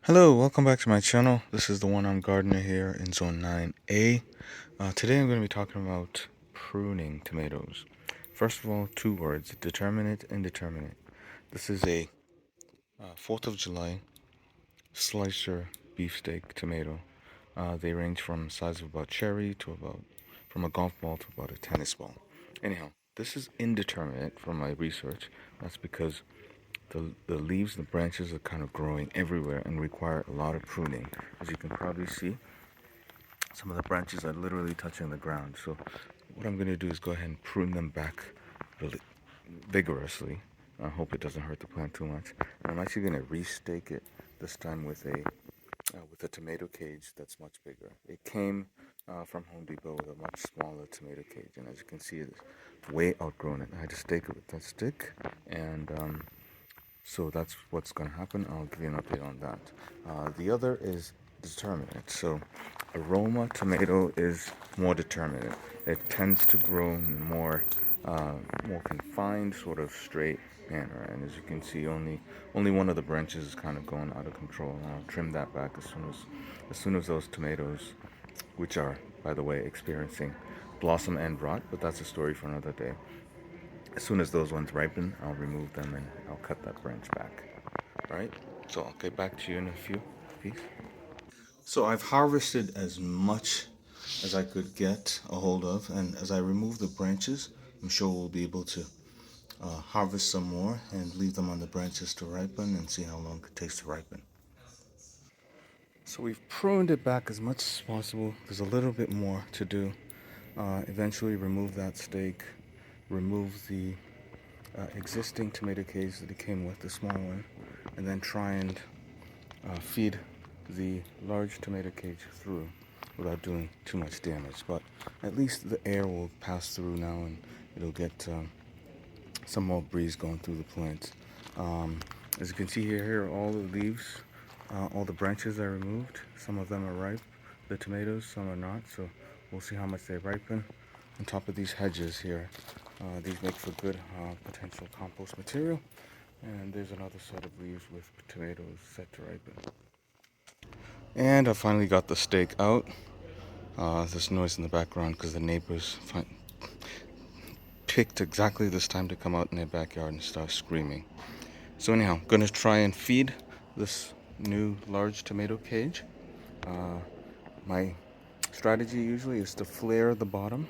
Hello, welcome back to my channel. This is the one-armed gardener here in zone 9A. Today I'm going to be talking about pruning tomatoes. First of all, two words: determinate, indeterminate. This is a 4th of July slicer beefsteak tomato. They range from size of about cherry to from a golf ball to about a tennis ball. Anyhow, this is indeterminate from my research. That's because the leaves, the branches are kind of growing everywhere and require a lot of pruning. As you can probably see, some of the branches are literally touching the ground. So what I'm going to do is go ahead and prune them back really vigorously. I hope it doesn't hurt the plant too much. And I'm actually going to restake it this time with a tomato cage that's much bigger. It came from Home Depot with a much smaller tomato cage, and as you can see, it's way outgrown it. I had to stake it with that stick, and so that's what's going to happen. I'll give you an update on that. The other is determinate. So aroma tomato is more determinate. It tends to grow in more confined, sort of straight manner. And as you can see, only one of the branches is kind of going out of control. I'll trim that back as soon as those tomatoes, which are, by the way, experiencing blossom and rot, but that's a story for another day. As soon as those ones ripen, I'll remove them and I'll cut that branch back. Alright, so I'll get back to you in a few. Peace. So I've harvested as much as I could get a hold of, and as I remove the branches, I'm sure we'll be able to harvest some more and leave them on the branches to ripen and see how long it takes to ripen. So we've pruned it back as much as possible. There's a little bit more to do. Eventually remove that stake, remove the existing tomato cage that it came with, the small one, and then try and feed the large tomato cage through without doing too much damage. But at least the air will pass through now and it'll get some more breeze going through the plants. As you can see here are all the leaves, all the branches I removed. Some of them are ripe, the tomatoes, some are not, so we'll see how much they ripen. On top of these hedges here, these make for good potential compost material. And there's another set of leaves with tomatoes set to ripen. And I finally got the stake out. There's noise in the background because the neighbors picked exactly this time to come out in their backyard and start screaming. So anyhow, I'm going to try and feed this new large tomato cage. My strategy usually is to flare the bottom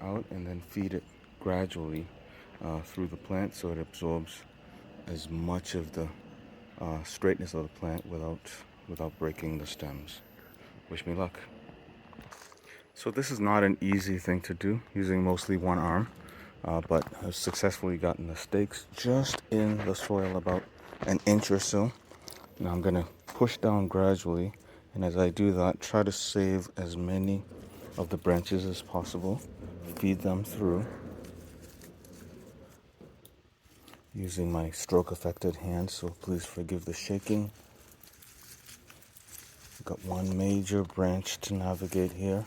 out and then feed it gradually through the plant so it absorbs as much of the straightness of the plant without breaking the stems. Wish me luck. So this is not an easy thing to do, using mostly one arm, but I've successfully gotten the stakes just in the soil about an inch or so. Now I'm going to push down gradually, and as I do that, try to save as many of the branches as possible, feed them through using my stroke affected hand, so please forgive the shaking. Got one major branch to navigate here.